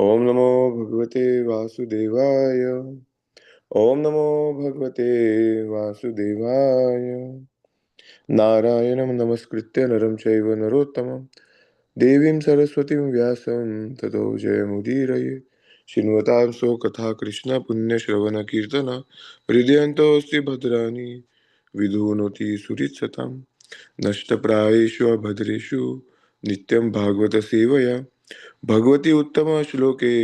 ओम नमो भगवते वासुदेवाय। ओम नमो भगवते वासुदेवाय। नारायणं नमस्कृत्य नरं चैव नरोत्तमं देवीं सरस्वतीं व्यासं ततो जयमुदीरये। शृण्वतां सो कथा कृष्ण पुण्यश्रवणकीर्तन हृदयन्तोऽस्ति भद्राणि विधुनोति सुरित्सतां नष्टप्रायेषु अभद्रेषु नित्यं भागवत सेवया भगवती उत्तम श्लोके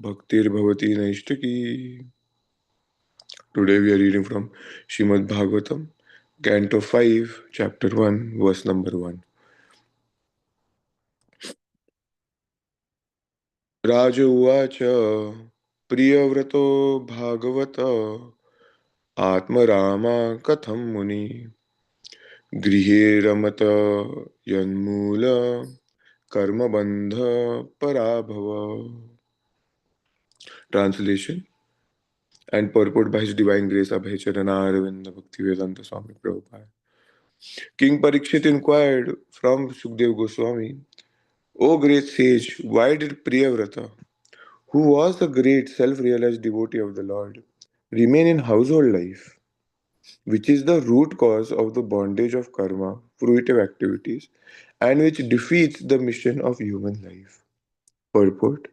भक्तिर्भवती नैष्टिकी. Today we are reading from Shrimad Bhagavatam, Canto 5, Chapter 1, verse number 1. Raja Uvacha Priyavrto Bhagavata Atmarama Katham Muni Grihe Ramata Yanmula Karma Bandha Parabhava. Translation and purport by His Divine Grace Abhay Charana Aravinda Bhaktivedanta Swami Prabhupada. King Parikshit inquired from Sukdev Goswami, O great sage, why did Priyavrata, who was the great self-realized devotee of the Lord, remain in household life, which is the root cause of the bondage of karma, fruitive activities, and which defeats the mission of human life? Purport.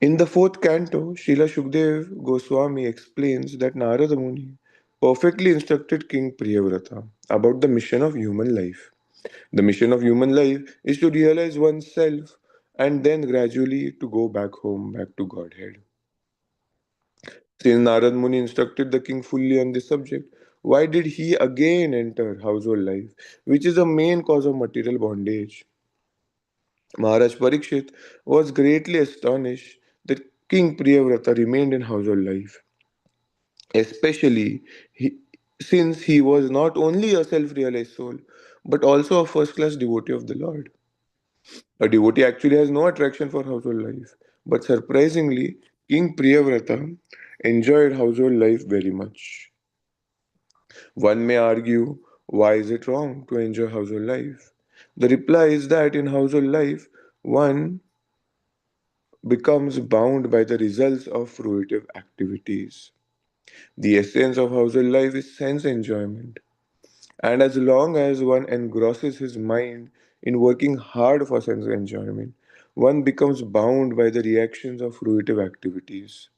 In the fourth canto, Srila Shukdev Goswami explains that Narada Muni perfectly instructed King Priyavrata about the mission of human life. The mission of human life is to realize oneself and then gradually to go back home, back to Godhead. Since Narad Muni instructed the king fully on this subject, why did he again enter household life, which is the main cause of material bondage? Maharaj Parikshit was greatly astonished that King Priyavrata remained in household life, especially he, since he was not only a self realized soul, but also a first class devotee of the Lord. A devotee actually has no attraction for household life, but surprisingly, King Priyavrata enjoyed household life very much. One may argue, why is it wrong to enjoy household life? The reply is that in household life, one becomes bound by the results of fruitive activities. The essence of household life is sense enjoyment. And as long as one engrosses his mind in working hard for sense enjoyment, one becomes bound by the reactions of fruitive activities.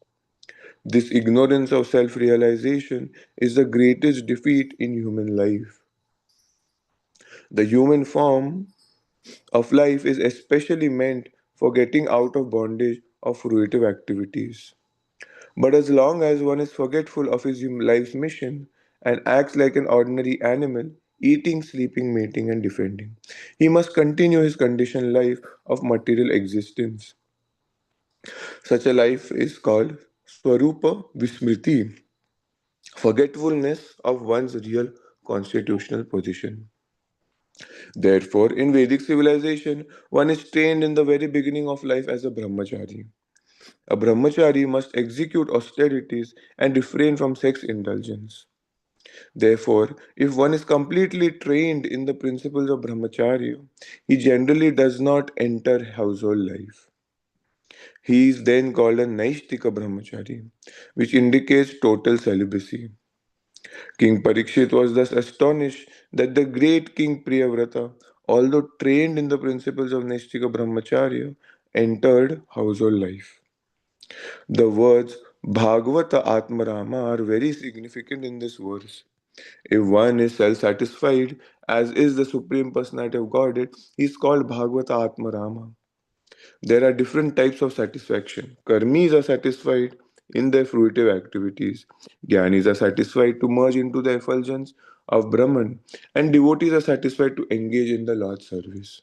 This ignorance of self realization is the greatest defeat in human life. The human form of life is especially meant for getting out of bondage of fruitive activities. But as long as one is forgetful of his life's mission and acts like an ordinary animal, eating, sleeping, mating, and defending, he must continue his conditioned life of material existence. Such a life is called Swarupa Vismriti, forgetfulness of one's real constitutional position. Therefore, in Vedic civilization, one is trained in the very beginning of life as a brahmachari. A brahmachari must execute austerities and refrain from sex indulgence. Therefore, if one is completely trained in the principles of brahmacharya, he generally does not enter household life. He is then called a Naishtika brahmachari, which indicates total celibacy. King Parikshit was thus astonished that the great King Priyavrata, although trained in the principles of Naishtika brahmacharya, entered household life. The words Bhagavata Atmarama are very significant in this verse. If one is self satisfied, as is the Supreme Personality of Godhead, he is called Bhagavata Atmarama. There are different types of satisfaction. Karmis are satisfied in their fruitive activities, Jnanis are satisfied to merge into the effulgence of Brahman, and devotees are satisfied to engage in the Lord's service.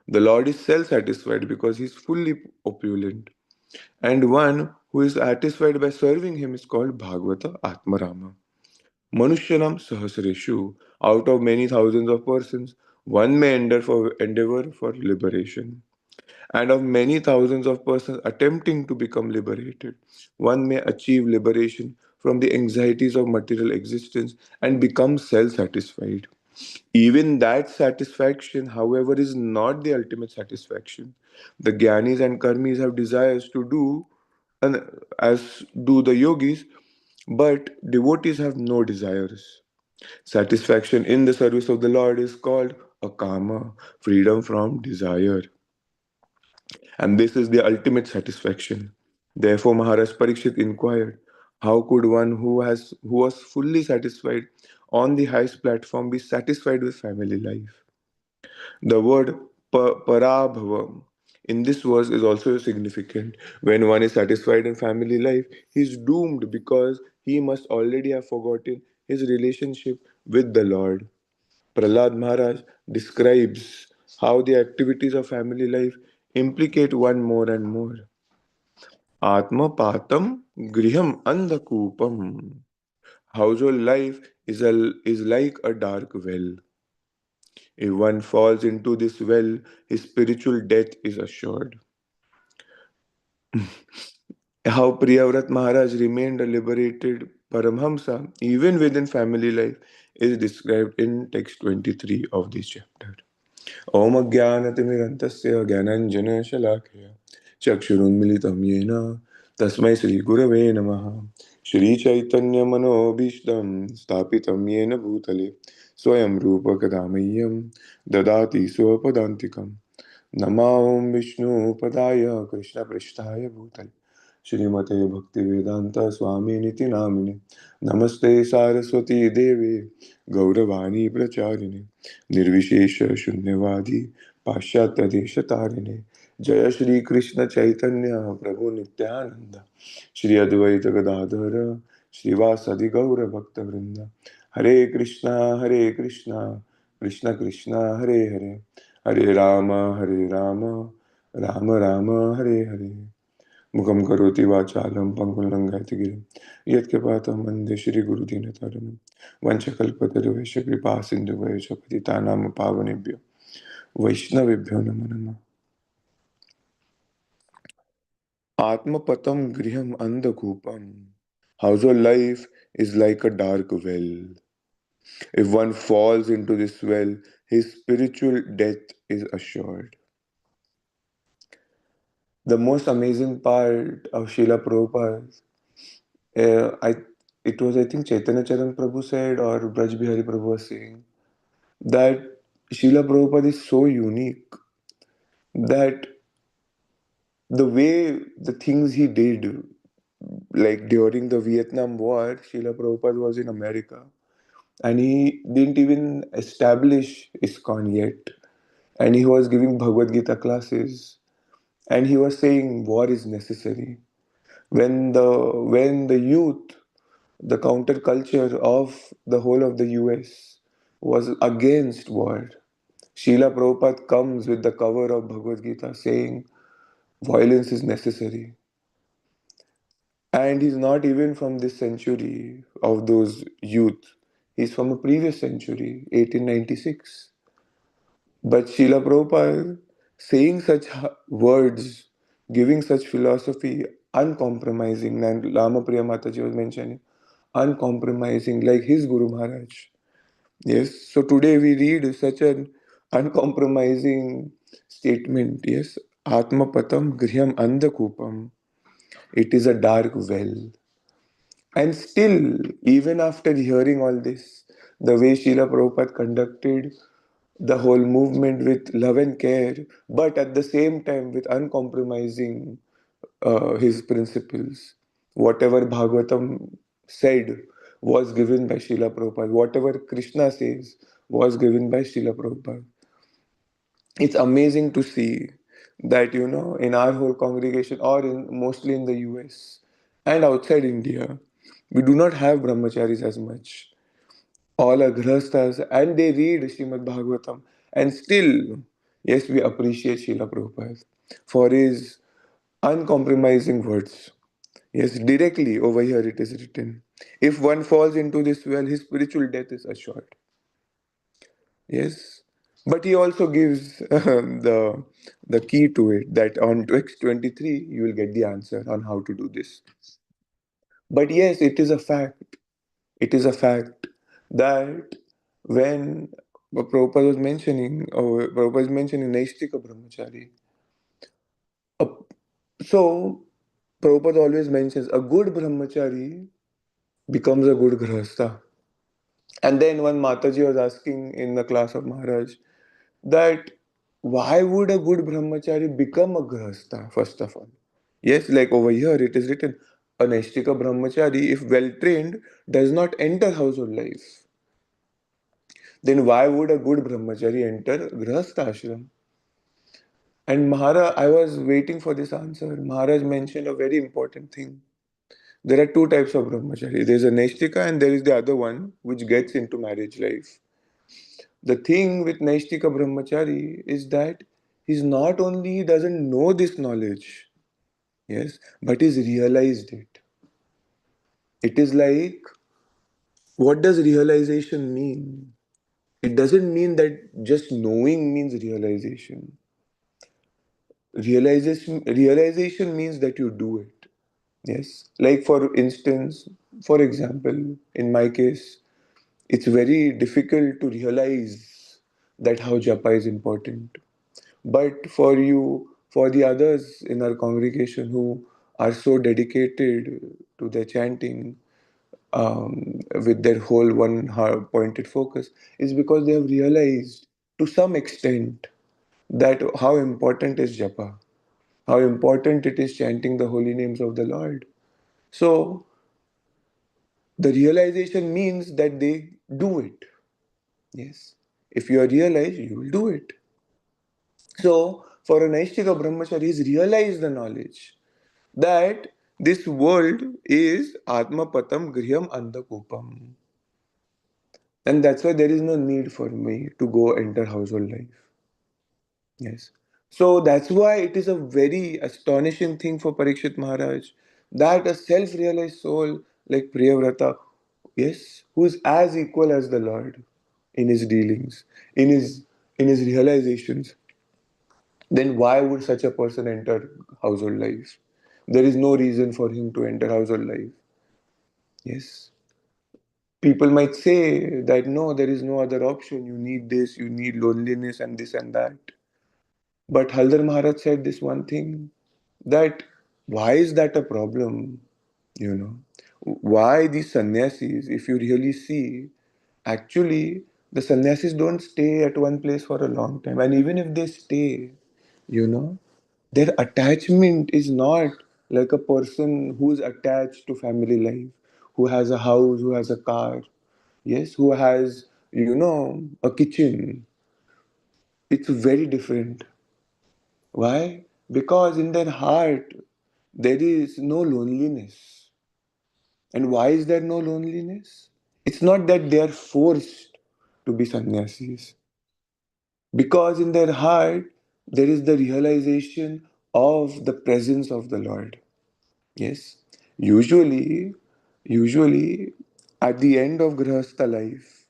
The Lord is self satisfied because he is fully opulent. And one who is satisfied by serving him is called Bhagavata Atmarama. Manushyanam Sahasreshu, out of many thousands of persons, one may endeavor for liberation. And of many thousands of persons attempting to become liberated, one may achieve liberation from the anxieties of material existence and become self satisfied. Even that satisfaction, however, is not the ultimate satisfaction. The Gyanis and Karmis have desires to do, and as do the yogis, but devotees have no desires. Satisfaction in the service of the Lord is called a kama, freedom from desire. And this is the ultimate satisfaction. Therefore, Maharaj Parikshit inquired, how could one who was fully satisfied on the highest platform be satisfied with family life? The word parabhavam in this verse is also significant. When one is satisfied in family life, he is doomed because he must already have forgotten his relationship with the Lord. Prahlad Maharaj describes how the activities of family life implicate one more and more. Atmapatam griham andhakupam. Household life is like a dark well. If one falls into this well, his spiritual death is assured. How Priyavrat Maharaj remained a liberated Paramhamsa even within family life is described in text 23 of this chapter. Om Jnanatimirantasya Jnananjana Shalakaya Chakshurunmilitam Yena Tasmai Sri Gurave Namaha Shri Chaitanya Manobishtam Stapitam Yena Bhutale Swayam Rupa Kadamayyam Dadati Swapadantikam Namah Vishnu Padaya Krishna Prishtaya Bhutale श्रीमते भक्तिवेदांत स्वामी निति नामिने नमस्ते सारस्वती देवे गौरवाणी प्रचारिणे निर्विशेष शून्यवादी पाश्चात्य देश तारिणे जय श्री कृष्ण चैतन्य प्रभु नित्यानंद श्री अद्वैत गदाधर श्रीवासदि गौर भक्त वृंद हरे कृष्णा कृष्ण कृष्ण हरे हरे हरे राम राम राम हरे हरे मुखं करोति वाचालं पङ्गुं लङ्घयति गिरिं यत्कृपातं वन्दे श्रीगुरुदीनतारिणं वञ्चकल्पतरुभ्यश्च कृपा सिन्धुभ्यश्च पतितानां पावनेभ्यो वैष्णवेभ्यो नमो नमः. Atmapatam griham andhakupam. Household life is like a dark well. If one falls into this well, his spiritual death is assured. The most amazing part of Srila Prabhupada, I it was I think Chaitanya Charan Prabhu said or Braj Bihari Prabhu was saying that Srila Prabhupada is so unique that the way the things he did, like during the Vietnam War, Srila Prabhupada was in America and he didn't even establish ISKCON yet. And he was giving Bhagavad Gita classes and he was saying war is necessary. When the youth, the counterculture of the whole of the US was against war, Srila Prabhupada comes with the cover of Bhagavad Gita saying violence is necessary. And he's not even from this century of those youth. He's from a previous century, 1896. But Srila Prabhupada saying such words, giving such philosophy, uncompromising, and Lama Priya Mataji was mentioning, uncompromising, like his Guru Maharaj. Yes, so today we read such an uncompromising statement. Yes, Atma Patam Griham Andhakupam. It is a dark well. And still, even after hearing all this, the way Srila Prabhupada conducted the whole movement with love and care, but at the same time with uncompromising his principles. Whatever Bhagavatam said was given by Srila Prabhupada. Whatever Krishna says was given by Srila Prabhupada. It's amazing to see that, in our whole congregation or mostly in the US and outside India, we do not have brahmacharis as much. All are grihasthas and they read Srimad Bhagavatam. And still, yes, we appreciate Srila Prabhupada for his uncompromising words. Yes, directly over here it is written. If one falls into this well, his spiritual death is assured. Yes. But he also gives the key to it that on text 23 you will get the answer on how to do this. But yes, it is a fact. It is a fact that when But Prabhupada is mentioning Naistika Brahmachari. A, so, Prabhupada always mentions a good Brahmachari becomes a good Grihastha. And then one Mataji was asking in the class of Maharaj that why would a good Brahmachari become a Grihastha, first of all? Yes, like over here it is written, a Naishtika Brahmachari, if well trained, does not enter household life. Then why would a good Brahmachari enter Grihastha ashram? And Maharaj, I was waiting for this answer. Maharaj mentioned a very important thing. There are two types of brahmachari. There is a Naishtika and there is the other one which gets into marriage life. The thing with Naishtika brahmachari is that he's not only he doesn't know this knowledge, yes, but he's realized it. It is like, what does realization mean? It doesn't mean that just knowing means realization. Realization means that you do it. Yes. Like for instance, for example, in my case, it's very difficult to realize that how japa is important. But for you, for the others in our congregation who are so dedicated to their chanting with their whole one pointed focus, is because they have realized to some extent that how important is japa, how important it is chanting the holy names of the Lord. So the realization means that they do it. Yes. If you are realized, you will do it. So, for an Aishtika Brahmachari, he's realized the knowledge that this world is Atma Patam Griham Andhakupam. And that's why there is no need for me to go enter household life. Yes. So that's why it is a very astonishing thing for Parikshit Maharaj that a self realized soul like Priyavrata, yes, who is as equal as the Lord in his dealings, in his in his realizations, then why would such a person enter household life? There is no reason for him to enter household life. Yes. People might say that no, there is no other option. You need this, you need loneliness, and this and that. But Haldar Maharaj said this one thing that why is that a problem? You know, why these sannyasis, if you really see, actually, the sannyasis don't stay at one place for a long time. And even if they stay, you know, their attachment is not like a person who is attached to family life, who has a house, who has a car, yes, who has, a kitchen. It's very different. Why? Because in their heart, there is no loneliness. And why is there no loneliness? It's not that they are forced to be sannyasis. Because in their heart, there is the realization of the presence of the Lord. Yes. Usually, usually at the end of Grihastha life,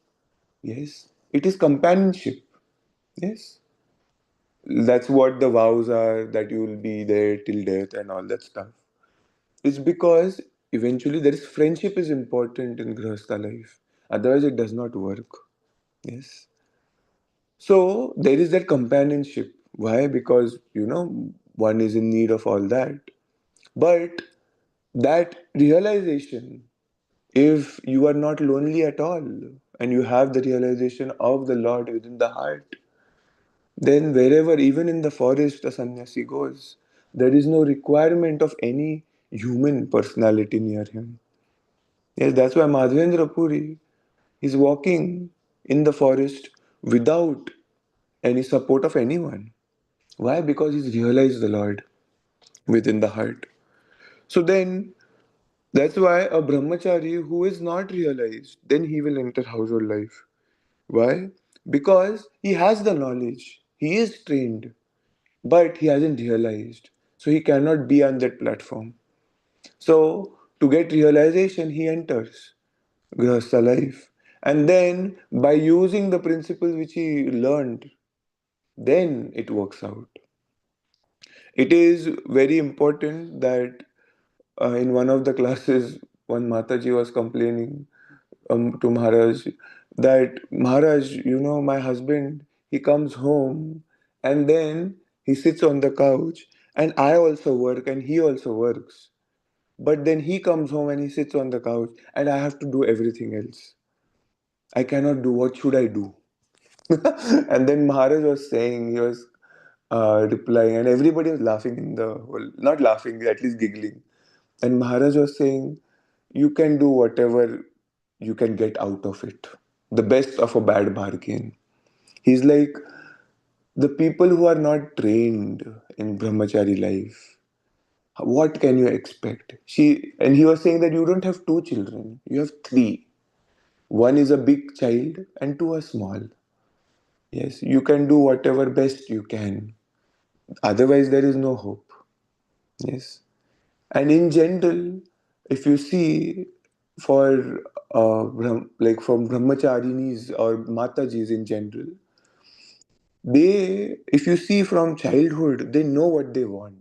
yes, it is companionship. Yes. That's what the vows are, that you will be there till death and all that stuff. It's because eventually there is friendship is important in Grihastha life. Otherwise it does not work. Yes. So there is that companionship. Why? Because one is in need of all that. But that realization, if you are not lonely at all and you have the realization of the Lord within the heart, then wherever, even in the forest, a sannyasi goes, there is no requirement of any human personality near him. Yes, that's why Madhvendra Puri is walking in the forest without any support of anyone. Why? Because he's realized the Lord within the heart. So then, that's why a brahmachari who is not realized, then he will enter household life. Why? Because he has the knowledge, he is trained, but he hasn't realized. So he cannot be on that platform. So to get realization, he enters Grihastha life. And then by using the principles which he learned, then it works out. It is very important that in one of the classes, one Mataji was complaining to Maharaj that Maharaj, my husband, he comes home and then he sits on the couch, and I also work and he also works. But then he comes home and he sits on the couch and I have to do everything else. I cannot do. What should I do? And then Maharaj was saying, he was replying, and everybody was laughing in the whole, not laughing, at least giggling. And Maharaj was saying, you can do whatever you can get out of it. The best of a bad bargain. He's like, the people who are not trained in brahmachari life, what can you expect? And he was saying that you don't have two children, you have three. One is a big child and two are small. Yes, you can do whatever best you can. Otherwise, there is no hope. Yes. And in general, if you see for like from brahmacharinis or matajis in general, if you see from childhood, they know what they want.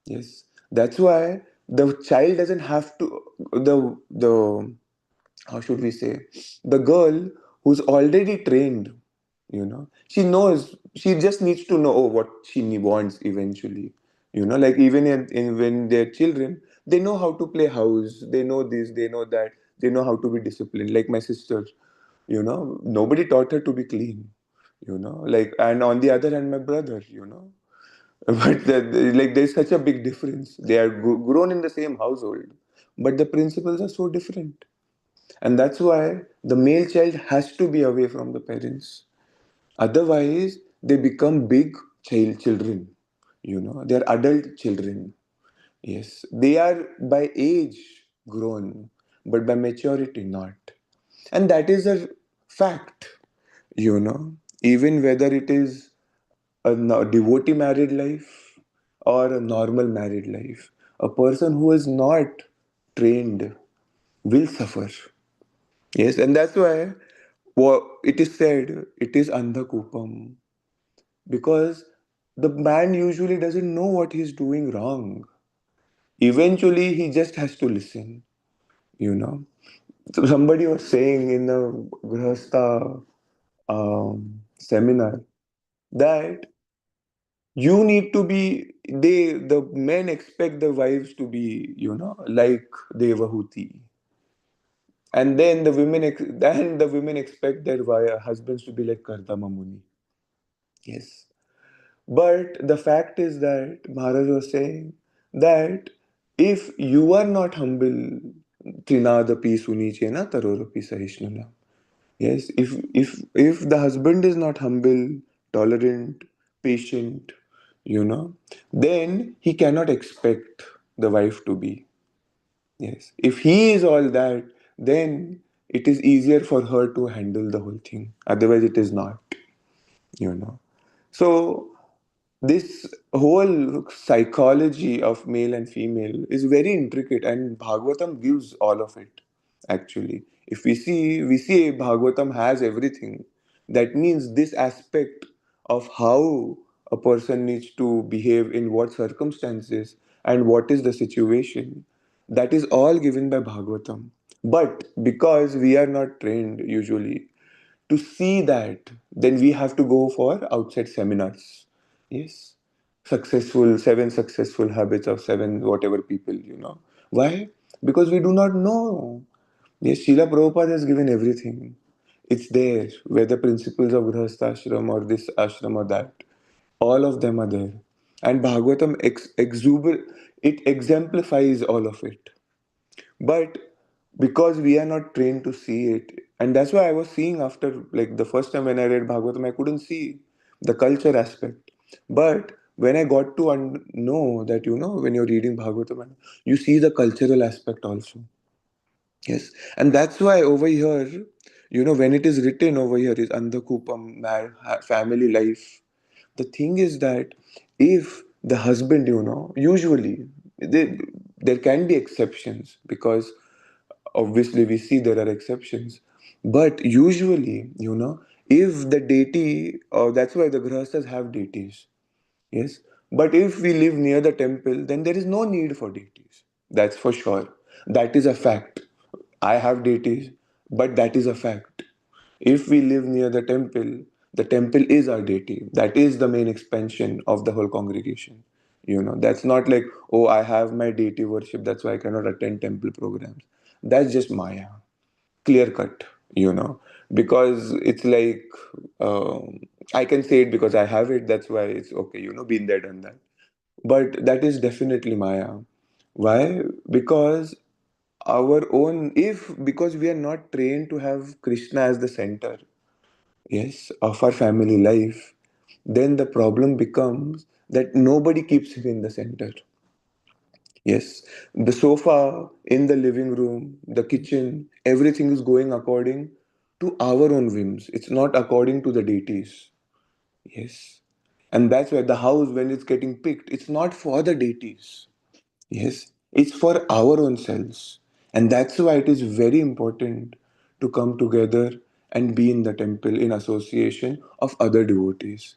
Yes, that's why the child doesn't have to, the how should we say, the girl who's already trained, she knows, she just needs to know what she wants eventually. Like even when they're children, they know how to play house, they know this, they know that, they know how to be disciplined. Like my sister, nobody taught her to be clean, like, and on the other hand, my brother, but like there's such a big difference. They are grown in the same household, but the principles are so different. And that's why the male child has to be away from the parents. Otherwise, they become big children. They're adult children. Yes, they are by age grown, but by maturity not. And that is a fact, even whether it is a devotee married life or a normal married life. A person who is not trained will suffer. Yes, and that's why what it is said, it is andhakupam, because the man usually doesn't know what he's doing wrong. Eventually, he just has to listen. You know, so somebody was saying in a grahastha seminar that you need to be. The men expect the wives to be, like Devahuti, and then the women expect their husbands to be like Kardama Muni. Yes. But the fact is that Maharaj was saying that if you are not humble, Trinadapi Suniche na Tarorapi Sahishnuna. Yes, if the husband is not humble, tolerant, patient, then he cannot expect the wife to be. Yes. If he is all that, then it is easier for her to handle the whole thing. Otherwise, it is not, you know. So, this whole psychology of male and female is very intricate, and Bhagavatam gives all of it, actually. If we see Bhagavatam has everything. That means this aspect of how a person needs to behave in what circumstances and what is the situation, that is all given by Bhagavatam. But because we are not trained usually to see that, then we have to go for outside seminars. Yes. Seven successful habits of seven whatever people. Why? Because we do not know. Yes, Srila Prabhupada has given everything. It's there, whether principles of Grihastha or this ashram or that. All of them are there. And Bhagavatam it exemplifies all of it. But because we are not trained to see it, and that's why I was seeing after, like, the first time when I read Bhagavatam, I couldn't see the culture aspect. But when I got to know that, when you're reading Bhagavatam, you see the cultural aspect also. Yes, and that's why over here, when it is written over here is Andhakupam, family life. The thing is that if the husband, usually there can be exceptions, because obviously we see there are exceptions, but usually, if the deity, that's why the grahasthas have deities. Yes. But if we live near the temple, then there is no need for deities. That's for sure. That is a fact. I have deities, but that is a fact. If we live near the temple is our deity. That is the main expansion of the whole congregation. That's not like, oh, I have my deity worship, that's why I cannot attend temple programs. That's just Maya, clear cut, because it's like, I can say it because I have it, that's why it's okay, been there, done that. But that is definitely Maya. Why? Because because we are not trained to have Krishna as the center, yes, of our family life, then the problem becomes that nobody keeps him in the center. Yes, the sofa in the living room, the kitchen, everything is going according to our own whims. It's not according to the deities. Yes. And that's why the house, when it's getting picked, it's not for the deities. Yes, it's for our own selves. And that's why it is very important to come together and be in the temple in association of other devotees.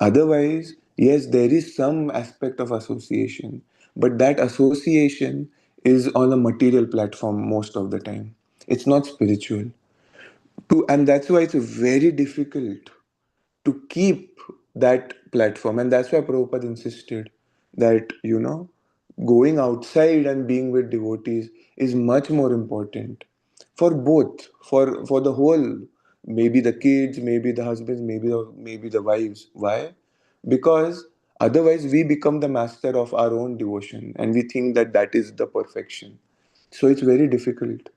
Otherwise, yes, there is some aspect of association, but that association is on a material platform most of the time. It's not spiritual. And that's why it's very difficult to keep that platform. And that's why Prabhupada insisted that, going outside and being with devotees is much more important for both, for the whole, maybe the kids, maybe the husbands, maybe the wives. Why? Because otherwise we become the master of our own devotion and we think that that is the perfection. So it's very difficult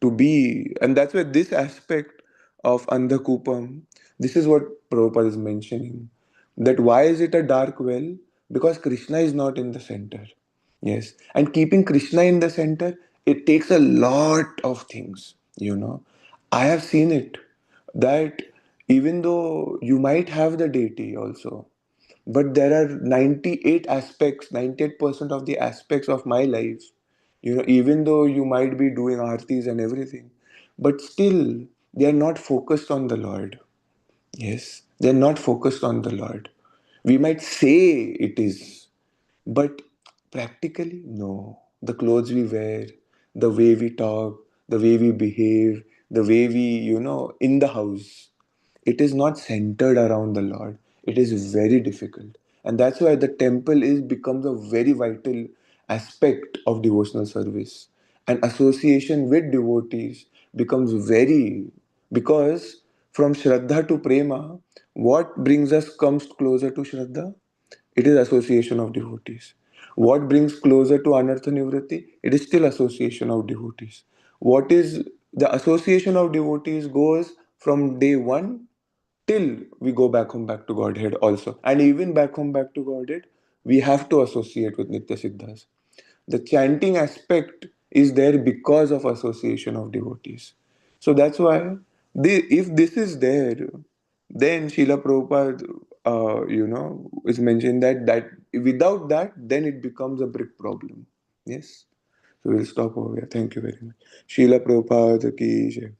to be, and that's where this aspect of Andhakupam, this is what Prabhupada is mentioning. That why is it a dark well? Because Krishna is not in the center. Yes. And keeping Krishna in the center, it takes a lot of things. I have seen it that even though you might have the deity also, but there are 98 aspects, 98% of the aspects of my life, even though you might be doing artis and everything, but still they are not focused on the Lord. Yes, they're not focused on the Lord. We might say it is, but practically, no. The clothes we wear, the way we talk, the way we behave, the way we, in the house, it is not centered around the Lord. It is very difficult. And that's why the temple is becomes a very vital aspect of devotional service. And association with devotees becomes very, because from Shraddha to Prema, what brings us comes closer to Shraddha? It is association of devotees. What brings closer to Anartha Nivritti? It is still association of devotees. What is the association of devotees goes from day one till we go back home back to Godhead also. And even back home back to Godhead, we have to associate with Nitya Siddhas. The chanting aspect is there because of association of devotees. So that's why if this is there, then Srila Prabhupada, is mentioned that without that, then it becomes a big problem. Yes. So we'll stop over here. Thank you very much. Srila Prabhupada ki jai.